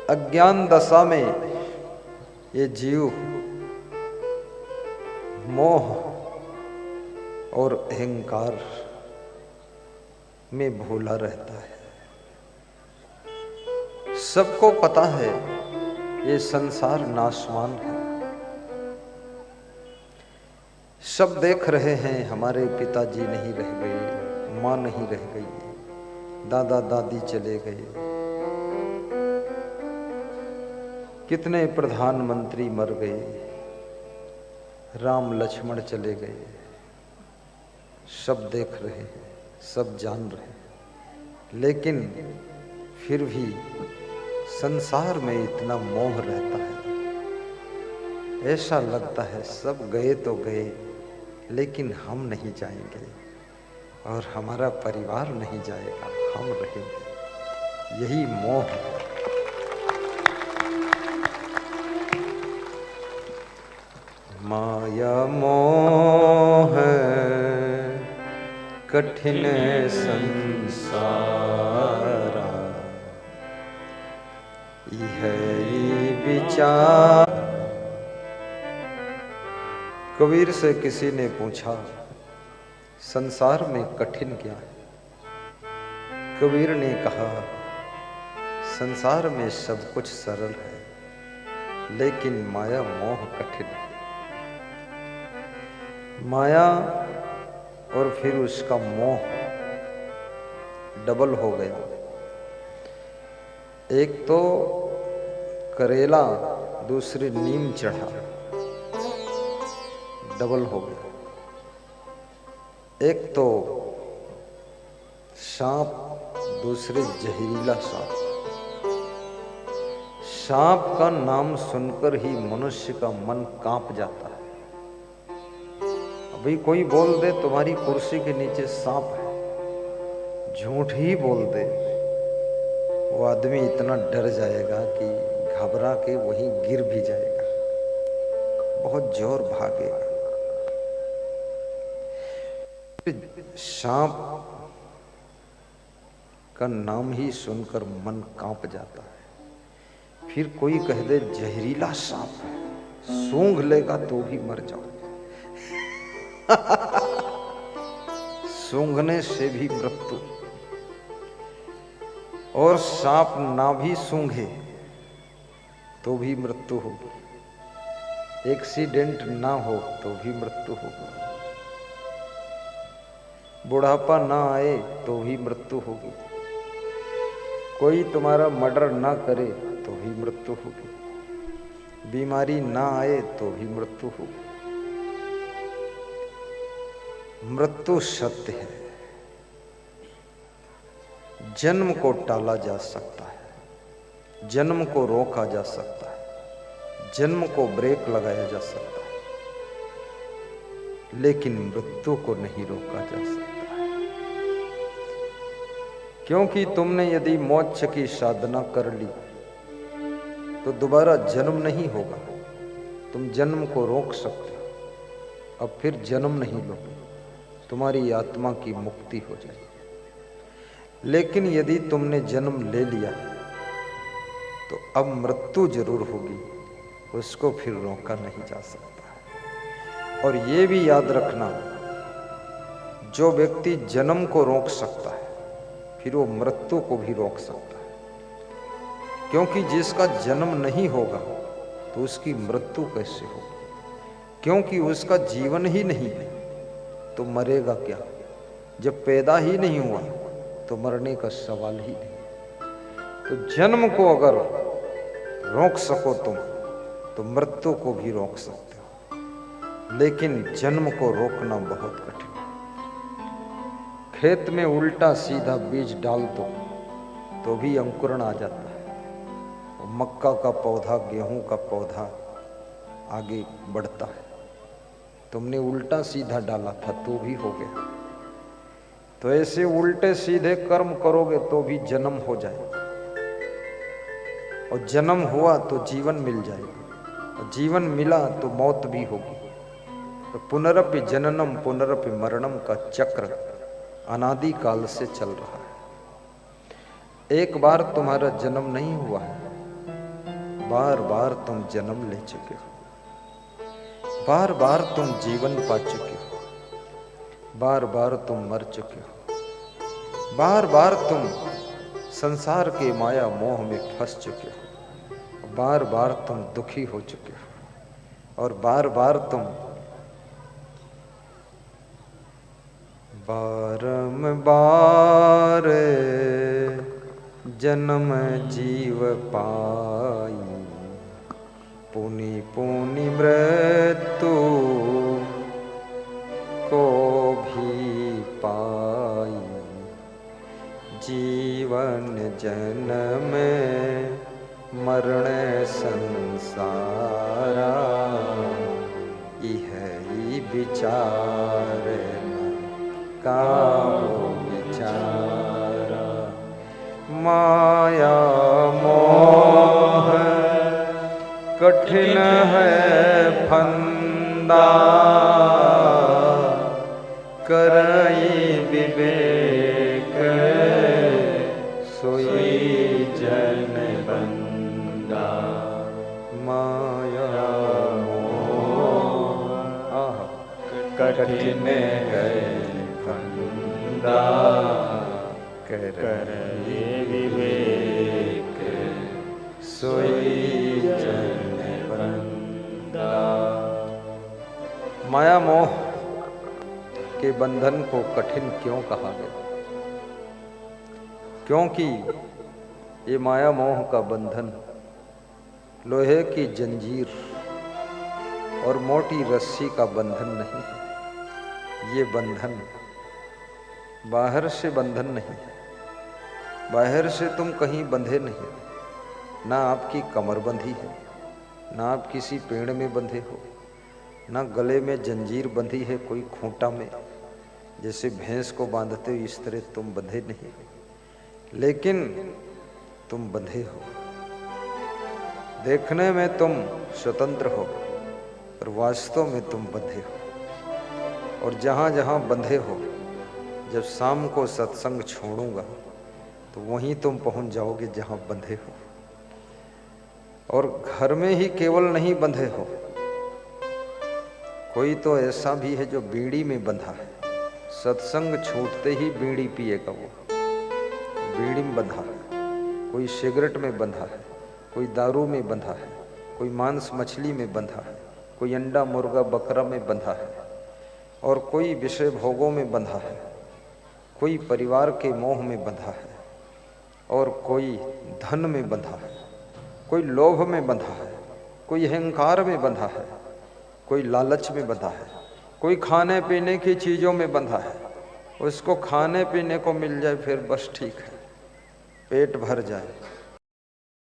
अज्ञान दशा में ये जीव मोह और अहंकार में भूला रहता है। सबको पता है ये संसार नाशवान है। सब देख रहे हैं हमारे पिताजी नहीं रह गए, माँ नहीं रह गई, दादा दादी चले गए, कितने प्रधानमंत्री मर गए, राम लक्ष्मण चले गए। सब देख रहे हैं, सब जान रहे हैं, लेकिन फिर भी संसार में इतना मोह रहता है। ऐसा लगता है सब गए तो गए, लेकिन हम नहीं जाएंगे और हमारा परिवार नहीं जाएगा, हम रहेंगे। यही मोह है। माया मोह कठिन संसारा, यही विचार। कबीर से किसी ने पूछा संसार में कठिन क्या है? कबीर ने कहा संसार में सब कुछ सरल है, लेकिन माया मोह कठिन है। माया और फिर उसका मोह डबल हो गया। एक तो करेला, दूसरी नीम चढ़ा, डबल हो गया। एक तो सांप, दूसरे जहरीला सांप। सांप का नाम सुनकर ही मनुष्य का मन कांप जाता है। अभी कोई बोल दे तुम्हारी कुर्सी के नीचे सांप है, झूठ ही बोल दे, वो आदमी इतना डर जाएगा कि घबरा के वहीं गिर भी जाएगा, बहुत जोर भागेगा। सांप का नाम ही सुनकर मन कांप जाता है। फिर कोई कह दे जहरीला सांप है, सूंघ लेगा तो भी मर जाओ। सूंघने से भी मृत्यु। और सांप ना भी सूंघे तो भी मृत्यु होगी। एक्सीडेंट ना हो तो भी मृत्यु होगी। बुढ़ापा ना आए तो भी मृत्यु होगी। कोई तुम्हारा मर्डर ना करे तो भी मृत्यु होगी। बीमारी ना आए तो भी मृत्यु होगी। मृत्यु सत्य है। जन्म को टाला जा सकता है, जन्म को रोका जा सकता है, जन्म को ब्रेक लगाया जा सकता है, लेकिन मृत्यु को नहीं रोका जा सकता है। क्योंकि तुमने यदि मोक्ष की साधना कर ली तो दोबारा जन्म नहीं होगा। तुम जन्म को रोक सकते हो, अब फिर जन्म नहीं लोगे, तुम्हारी आत्मा की मुक्ति हो जाएगी। लेकिन यदि तुमने जन्म ले लिया तो अब मृत्यु जरूर होगी, उसको फिर रोका नहीं जा सकता। और ये भी याद रखना, जो व्यक्ति जन्म को रोक सकता है फिर वो मृत्यु को भी रोक सकता है। क्योंकि जिसका जन्म नहीं होगा तो उसकी मृत्यु कैसे होगी? क्योंकि उसका जीवन ही नहीं है तो मरेगा क्या? जब पैदा ही नहीं हुआ तो मरने का सवाल ही नहीं। तो जन्म को अगर रोक सको तुम तो मृत्यु को भी रोक सकते हो, लेकिन जन्म को रोकना बहुत कठिन है। खेत में उल्टा सीधा बीज डाल दो तो भी अंकुरण आ जाता है। मक्का का पौधा, गेहूं का पौधा आगे बढ़ता है। तुमने उल्टा सीधा डाला था तो भी हो गया। तो ऐसे उल्टे सीधे कर्म करोगे तो भी जन्म हो जाएगा, और जन्म हुआ तो जीवन मिल जाएगा, और जीवन मिला तो मौत भी होगी। तो पुनरपि जननम पुनरपि मरणम का चक्र अनादि काल से चल रहा है। एक बार तुम्हारा जन्म नहीं हुआ है बार बार तुम जन्म ले चुके हो, बार बार तुम जीवन पा चुके हो, बार बार तुम मर चुके हो, बार बार तुम संसार के माया मोह में फंस चुके हो, बार बार तुम दुखी हो चुके हो, और बार बार तुम बारंबार जन्म जीव पाई, पुनि पुनि मृत्यु को भी पाई, जीवन जन्म मरण संसारा, इह विचार काहू विचारा, माया मोह कठिन है फंदा, करई विवेक सोई जन बंदा, माया मोह कठिन है फंदा, करई विवेक सोई जन बंदा। माया मोह के बंधन को कठिन क्यों कहा गया? क्योंकि ये माया मोह का बंधन लोहे की जंजीर और मोटी रस्सी का बंधन नहीं है। ये बंधन बाहर से बंधन नहीं है। बाहर से तुम कहीं बंधे नहीं, ना आपकी कमर बंधी है, ना आप किसी पेड़ में बंधे हो, ना गले में जंजीर बंधी है कोई खूंटा में, जैसे भैंस को बांधते हो इस तरह तुम बंधे नहीं, लेकिन तुम बंधे हो। देखने में तुम स्वतंत्र हो और वास्तव में तुम बंधे हो। और जहाँ जहाँ बंधे हो, जब शाम को सत्संग छोड़ूंगा तो वहीं तुम पहुंच जाओगे जहाँ बंधे हो। और घर में ही केवल नहीं बंधे हो, कोई तो ऐसा भी है जो बीड़ी में बंधा है। सत्संग छूटते ही बीड़ी पिएगा, वो बीड़ी में बंधा है। कोई सिगरेट में बंधा है, कोई दारू में बंधा है, कोई मांस मछली में बंधा है, कोई अंडा मुर्गा बकरा में बंधा है, और कोई विषय भोगों में बंधा है, कोई परिवार के मोह में बंधा है, और कोई धन में बंधा है, कोई लोभ में बंधा है, कोई अहंकार में बंधा है, कोई लालच में बंधा है, कोई खाने पीने की चीज़ों में बंधा है। उसको खाने पीने को मिल जाए फिर बस ठीक है, पेट भर जाए,